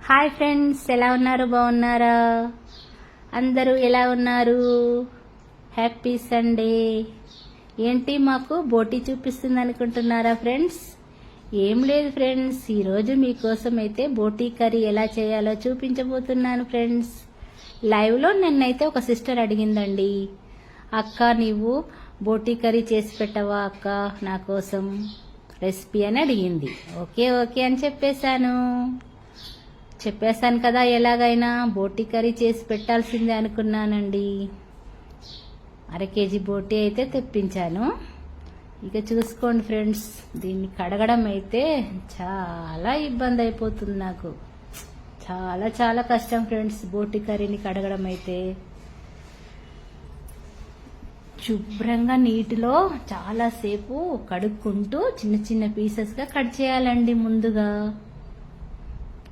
Hi friends, ఎలా ఉన్నారు? బాగున్నారా? అందరూ ఎలా ఉన్నారు? Happy Sunday. ఏంటి మాకు బోటి చూపిస్తుంది అనుకుంటున్నారా ఫ్రెండ్స్? ఏం లేదు ఫ్రెండ్స్, ఈరోజు మీకోసం అయితే బోటీ కర్రీ ఎలా చేయాలో చూపించబోతున్నాను ఫ్రెండ్స్. లైవ్లో నిన్నైతే ఒక సిస్టర్ అడిగిందండి, అక్క నీవు బోటీ కర్రీ చేసి పెట్టవా అక్క నా కోసం రెసిపీ అని అడిగింది. ఓకే ఓకే అని చెప్పేశాను కదా, ఎలాగైనా బోటీ కర్రీ చేసి పెట్టాల్సిందే అనుకున్నానండి. 1/2 కేజీ బోటీ అయితే తెప్పించాను. ఇక చూసుకోండి ఫ్రెండ్స్, దీన్ని కడగడం అయితే చాలా ఇబ్బంది అయిపోతుంది నాకు. చాలా చాలా కష్టం ఫ్రెండ్స్ బోటీ కర్రీని కడగడం అయితే. శుభ్రంగా నీటిలో చాలాసేపు కడుక్కుంటూ చిన్న చిన్న పీసెస్గా కట్ చేయాలండి. ముందుగా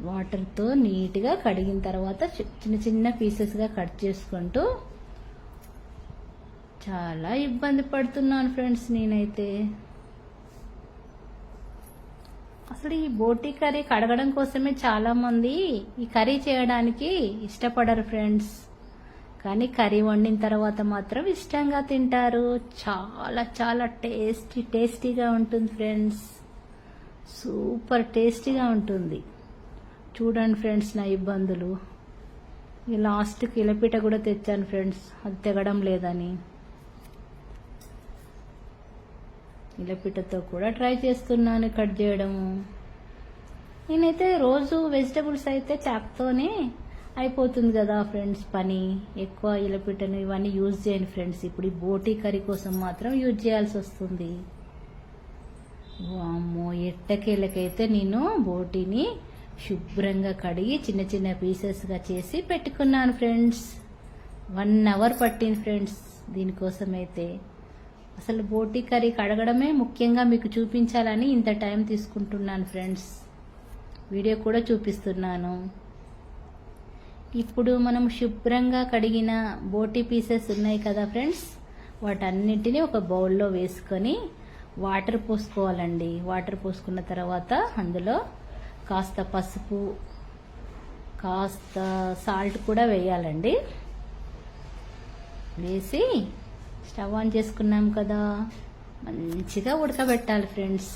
వాటర్తో నీట్గా కడిగిన తర్వాత చిన్న చిన్న పీసెస్గా కట్ చేసుకుంటూ చాలా ఇబ్బంది పడుతున్నాను ఫ్రెండ్స్ నేనైతే. అసలు ఈ బోటీ కర్రీ కడగడం కోసమే చాలామంది ఈ కర్రీ చేయడానికి ఇష్టపడరు ఫ్రెండ్స్, కానీ కర్రీ వండిన తర్వాత మాత్రం ఇష్టంగా తింటారు. చాలా చాలా టేస్టీగా ఉంటుంది ఫ్రెండ్స్, సూపర్ టేస్టీగా ఉంటుంది. చూడండి ఫ్రెండ్స్ నా ఇబ్బందులు. ఈ లాస్ట్కి ఇలపీట కూడా తెచ్చాను ఫ్రెండ్స్, అది తెగడం లేదని. ఇలపీటతో కూడా ట్రై చేస్తున్నాను కట్ చేయడము. నేనైతే రోజు వెజిటబుల్స్ అయితే చాక్తోనే అయిపోతుంది కదా ఫ్రెండ్స్ పని. ఎక్కువ ఇలపీటను ఇవన్నీ యూజ్ చేయను ఫ్రెండ్స్. ఇప్పుడు ఈ బోటీ కర్రీ కోసం మాత్రం యూజ్ చేయాల్సి వస్తుంది. వామ్మో, ఎట్టకేళ్ళకైతే నేను బోటీని శుభ్రంగా కడిగి చిన్న చిన్న పీసెస్గా చేసి పెట్టుకున్నాను ఫ్రెండ్స్. 1 అవర్ పట్టింది ఫ్రెండ్స్ దీనికోసం అయితే. అసలు బోటీ కర్రీ కడగడమే ముఖ్యంగా మీకు చూపించాలని ఇంత టైం తీసుకుంటున్నాను ఫ్రెండ్స్. వీడియో కూడా చూపిస్తున్నాను. ఇప్పుడు మనం శుభ్రంగా కడిగిన బోటీ పీసెస్ ఉన్నాయి కదా ఫ్రెండ్స్, వాటన్నిటిని ఒక బౌల్లో వేసుకొని వాటర్ పోసుకోవాలండి. వాటర్ పోసుకున్న తర్వాత అందులో కాస్త పసుపు, కాస్త సాల్ట్ కూడా వేయాలండి. వేసి స్టవ్ ఆన్ చేసుకున్నాం కదా, మంచిగా ఉడకబెట్టాలి ఫ్రెండ్స్.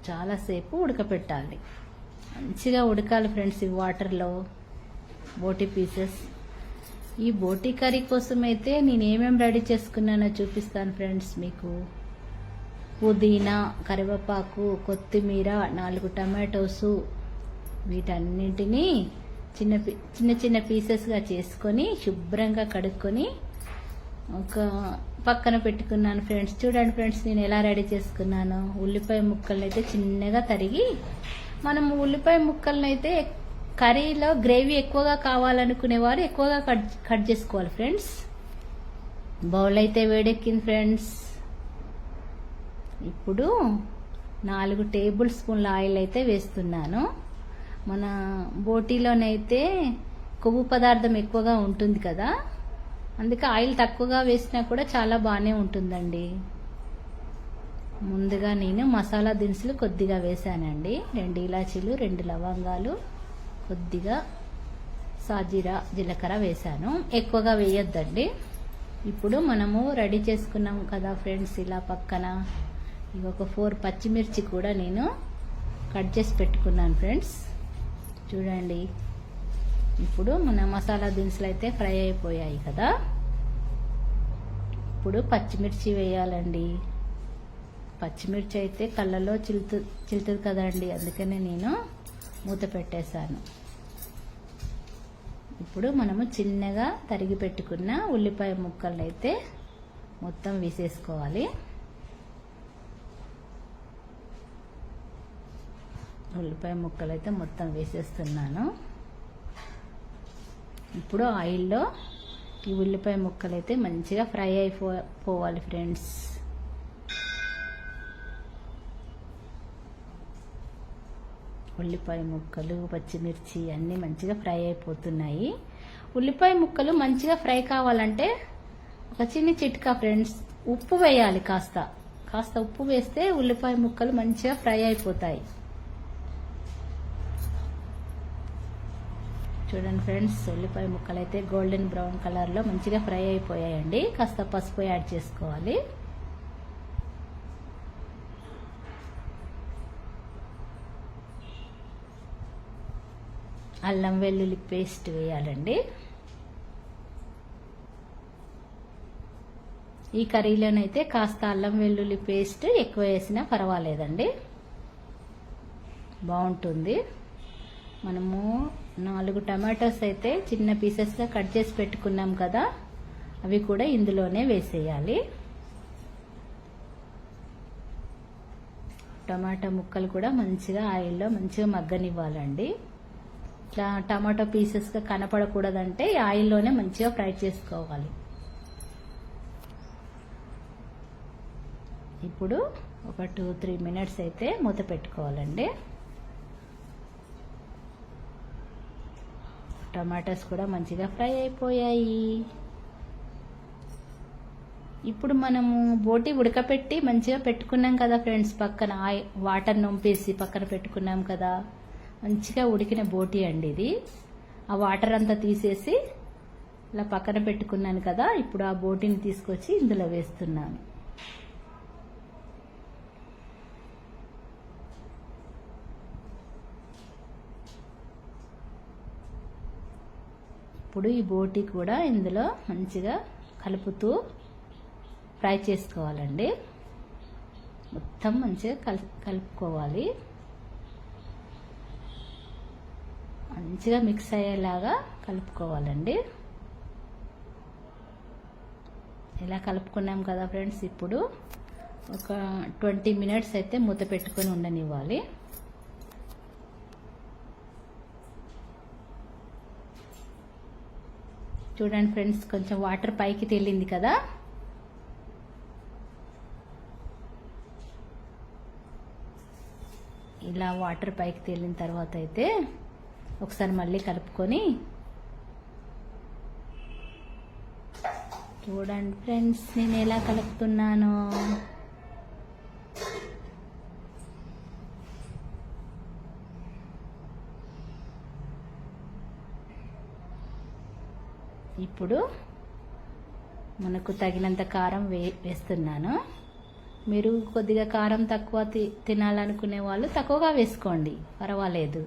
చాలాసేపు ఉడకబెట్టాలి, మంచిగా ఉడకాలి ఫ్రెండ్స్ ఈ వాటర్లో బోటీ పీసెస్. ఈ బోటీ కర్రీ కోసం అయితే నేను ఏమేమి రెడీ చేసుకున్నానో చూపిస్తాను ఫ్రెండ్స్ మీకు. పుదీనా, కరివేపాకు, కొత్తిమీర, 4 టమాటోసు, వీటన్నింటినీ చిన్న చిన్న పీసెస్గా చేసుకొని శుభ్రంగా కడుక్కొని ఒక పక్కన పెట్టుకున్నాను ఫ్రెండ్స్. చూడండి ఫ్రెండ్స్ నేను ఎలా రెడీ చేసుకున్నాను. ఉల్లిపాయ ముక్కలను అయితే చిన్నగా తరిగి, మనం ఉల్లిపాయ ముక్కలను అయితే కర్రీలో గ్రేవీ ఎక్కువగా కావాలనుకునేవారు ఎక్కువగా కట్ చేసుకోవాలి ఫ్రెండ్స్. బౌల్ అయితే వేడెక్కింది ఫ్రెండ్స్. ఇప్పుడు 4 టేబుల్ స్పూన్ల ఆయిల్ అయితే వేస్తున్నాను. మన బోటీలోనైతే కొవ్వు పదార్థం ఎక్కువగా ఉంటుంది కదా, అందుకే ఆయిల్ తక్కువగా వేసినా కూడా చాలా బాగానే ఉంటుందండి. ముందుగా నేను మసాలా దినుసులు కొద్దిగా వేసానండి. 2 ఇలాచీలు, 2 లవంగాలు, కొద్దిగా సాజీరా, జీలకర్ర వేసాను. ఎక్కువగా వేయొద్దండి. ఇప్పుడు మనము రెడీ చేసుకున్నాం కదా ఫ్రెండ్స్, ఇలా పక్కన ఇక ఒక 4 పచ్చిమిర్చి కూడా నేను కట్ చేసి పెట్టుకున్నాను ఫ్రెండ్స్. చూడండి, ఇప్పుడు మన మసాలా దినుసులు అయితే ఫ్రై అయిపోయాయి కదా. ఇప్పుడు పచ్చిమిర్చి వేయాలండి. పచ్చిమిర్చి అయితే కళ్ళలో చిలుతుంది కదండి, అందుకనే నేను మూత పెట్టేశాను. ఇప్పుడు మనము చిన్నగా తరిగి పెట్టుకున్న ఉల్లిపాయ ముక్కలను అయితే మొత్తం వేసేసుకోవాలి. ఉల్లిపాయ ముక్కలు అయితే మొత్తం వేసేస్తున్నాను. ఇప్పుడు ఆయిల్లో ఈ ఉల్లిపాయ ముక్కలు అయితే మంచిగా ఫ్రై అయిపోవాలి ఫ్రెండ్స్. ఉల్లిపాయ ముక్కలు, పచ్చిమిర్చి అన్నీ మంచిగా ఫ్రై అయిపోతున్నాయి. ఉల్లిపాయ ముక్కలు మంచిగా ఫ్రై కావాలంటే ఒక చిన్న చిట్కా ఫ్రెండ్స్, ఉప్పు వేయాలి. కాస్త ఉప్పు వేస్తే ఉల్లిపాయ ముక్కలు మంచిగా ఫ్రై అయిపోతాయి. చూడండి ఫ్రెండ్స్, ఉల్లిపాయ ముక్కలు అయితే గోల్డెన్ బ్రౌన్ కలర్లో మంచిగా ఫ్రై అయిపోయాయండి. కాస్త పసుపు యాడ్ చేసుకోవాలి. అల్లం వెల్లుల్లి పేస్ట్ వేయాలండి. ఈ కర్రీలోనైతే కాస్త అల్లం వెల్లుల్లి పేస్ట్ ఎక్కువ వేసినా పర్వాలేదండి, బాగుంటుంది. మనము 4 టమాటోస్ అయితే చిన్న పీసెస్గా కట్ చేసి పెట్టుకున్నాం కదా, అవి కూడా ఇందులోనే వేసేయాలి. టమాటా ముక్కలు కూడా మంచిగా ఆయిల్లో మంచిగా మగ్గనివ్వాలండి. ఇట్లా టమాటో పీసెస్గా కనపడకూడదంటే ఆయిల్లోనే మంచిగా ఫ్రై చేసుకోవాలి. ఇప్పుడు ఒక 2-3 మినిట్స్ అయితే మూత పెట్టుకోవాలండి. టమాటాస్ కూడా మంచిగా ఫ్రై అయిపోయాయి. ఇప్పుడు మనము బోటి ఉడకపెట్టి మంచిగా పెట్టుకున్నాం కదా ఫ్రెండ్స్, పక్కన వాటర్ నొంపేసి పక్కన పెట్టుకున్నాం కదా, మంచిగా ఉడికిన బోటి అండి ఇది. ఆ వాటర్ అంతా తీసేసి ఇలా పక్కన పెట్టుకున్నాను కదా, ఇప్పుడు ఆ బోటిని తీసుకొచ్చి ఇందులో వేస్తున్నాను. ఇప్పుడు ఈ బోటి కూడా ఇందులో మంచిగా కలుపుతూ ఫ్రై చేసుకోవాలండి. మొత్తం మంచిగా కలుపుకోవాలి. మంచిగా మిక్స్ అయ్యేలాగా కలుపుకోవాలండి. ఇలా కలుపుకున్నాం కదా ఫ్రెండ్స్, ఇప్పుడు ఒక 20 మినిట్స్ అయితే మూత పెట్టుకొని ఉండనివ్వాలి. చూడండి ఫ్రెండ్స్, కొంచెం వాటర్ పైకి తేలింది కదా. ఇలా వాటర్ పైకి తేలిన తర్వాత అయితే ఒకసారి మళ్ళీ కలుపుకొని, చూడండి ఫ్రెండ్స్ నేను ఎలా కలుపుతున్నాను. ఇప్పుడు మనకు తగినంత కారం వేస్తున్నాను. మీరు కొద్దిగా కారం తక్కువ తినాలనుకునే వాళ్ళు తక్కువగా వేసుకోండి, పర్వాలేదు.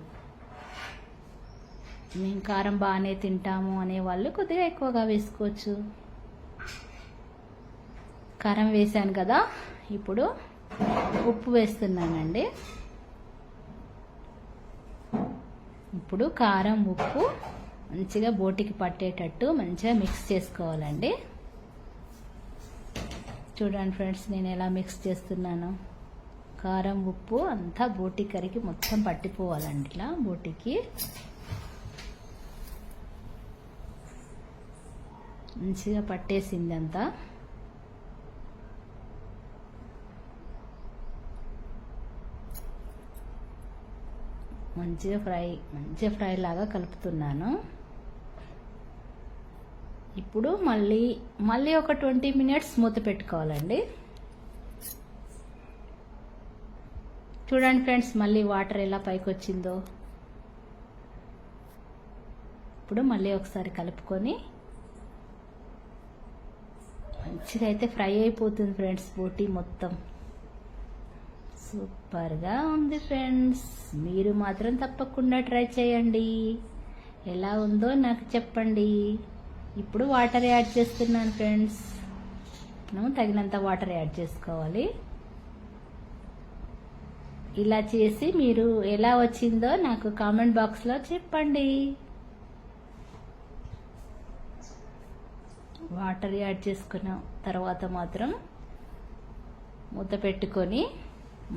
మేము కారం బాగానే తింటాము అనే వాళ్ళు కొద్దిగా ఎక్కువగా వేసుకోవచ్చు. కారం వేసాను కదా, ఇప్పుడు ఉప్పు వేస్తున్నానండి. ఇప్పుడు కారం ఉప్పు మంచిగా బోటికి పట్టేటట్టు మంచిగా మిక్స్ చేసుకోవాలండి. చూడండి ఫ్రెండ్స్ నేను ఎలా మిక్స్ చేస్తున్నాను. కారం ఉప్పు అంతా బోటి కర్రీకి మొత్తం పట్టిపోవాలండి. ఇలా బోటికి మంచిగా పట్టేసింది అంతా. మంచిగా ఫ్రై లాగా కలుపుతున్నాను. ఇప్పుడు మళ్ళీ ఒక 20 మినిట్స్ మూత పెట్టుకోవాలండి. చూడండి ఫ్రెండ్స్ మళ్ళీ వాటర్ ఎలా పైకి వచ్చిందో. ఇప్పుడు మళ్ళీ ఒకసారి కలుపుకొని మంచిగా అయితే ఫ్రై అయిపోతుంది ఫ్రెండ్స్ బోటి మొత్తం. సూపర్గా ఉంది ఫ్రెండ్స్, మీరు మాత్రం తప్పకుండా ట్రై చేయండి. ఎలా ఉందో నాకు చెప్పండి. ఇప్పుడు వాటర్ యాడ్ చేస్తున్నాను ఫ్రెండ్స్. మనం తగినంత వాటర్ యాడ్ చేసుకోవాలి. ఇలా చేసి మీరు ఎలా వచ్చిందో నాకు కామెంట్ బాక్స్లో చెప్పండి. వాటర్ యాడ్ చేసుకున్న తర్వాత మాత్రం మూత పెట్టుకొని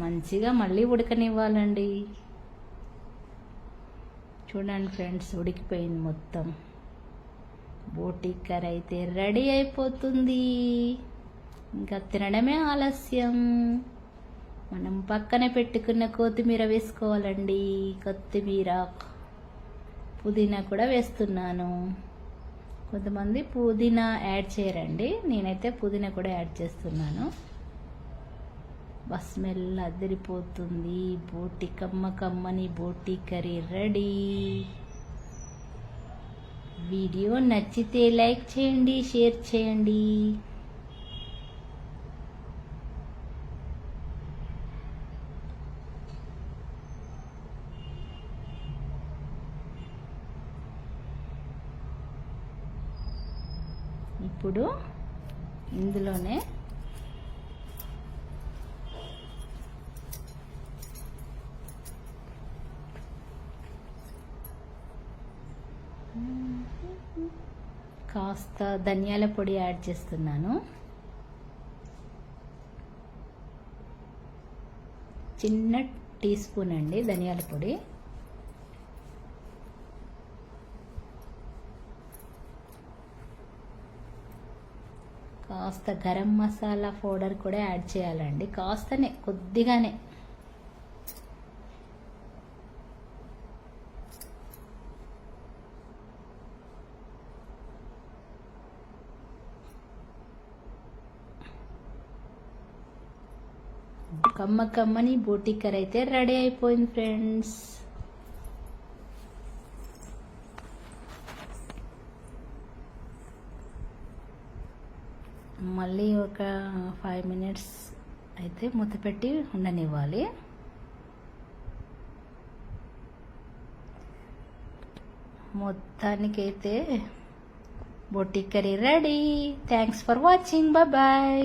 మంచిగా మళ్ళీ ఉడకనివ్వాలండి. చూడండి ఫ్రెండ్స్ ఉడికిపోయింది మొత్తం. బోటి కర్రీ అయితే రెడీ అయిపోతుంది. ఇంకా తినడమే ఆలస్యం. మనం పక్కనే పెట్టుకున్న కొత్తిమీర వేసుకోవాలండి. కొత్తిమీర పుదీనా కూడా వేస్తున్నాను. కొంతమంది పుదీనా యాడ్ చేయరండి, నేనైతే పుదీనా కూడా యాడ్ చేస్తున్నాను. స్మెల్ అదిరిపోతుంది. బోటి కమ్మని బోటి కర్రీ రెడీ. వీడియో నచ్చితే లైక్ చేయండి, షేర్ చేయండి. ఇప్పుడు ఇందులోనే కాస్త ధనియాల పొడి యాడ్ చేస్తున్నాను. చిన్న టీ స్పూన్ అండి ధనియాల పొడి. కాస్త గరం మసాలా పౌడర్ కూడా యాడ్ చేయాలండి, కాస్తనే, కొద్దిగానే. కమ్మని బోటి కర్రీ అయితే రెడీ అయిపోయింది ఫ్రెండ్స్. మళ్ళీ ఒక 5 minutes అయితే మూత పెట్టి ఉండనివ్వాలి. మొత్తానికైతే బోటి curry ready. Thanks for watching. Bye.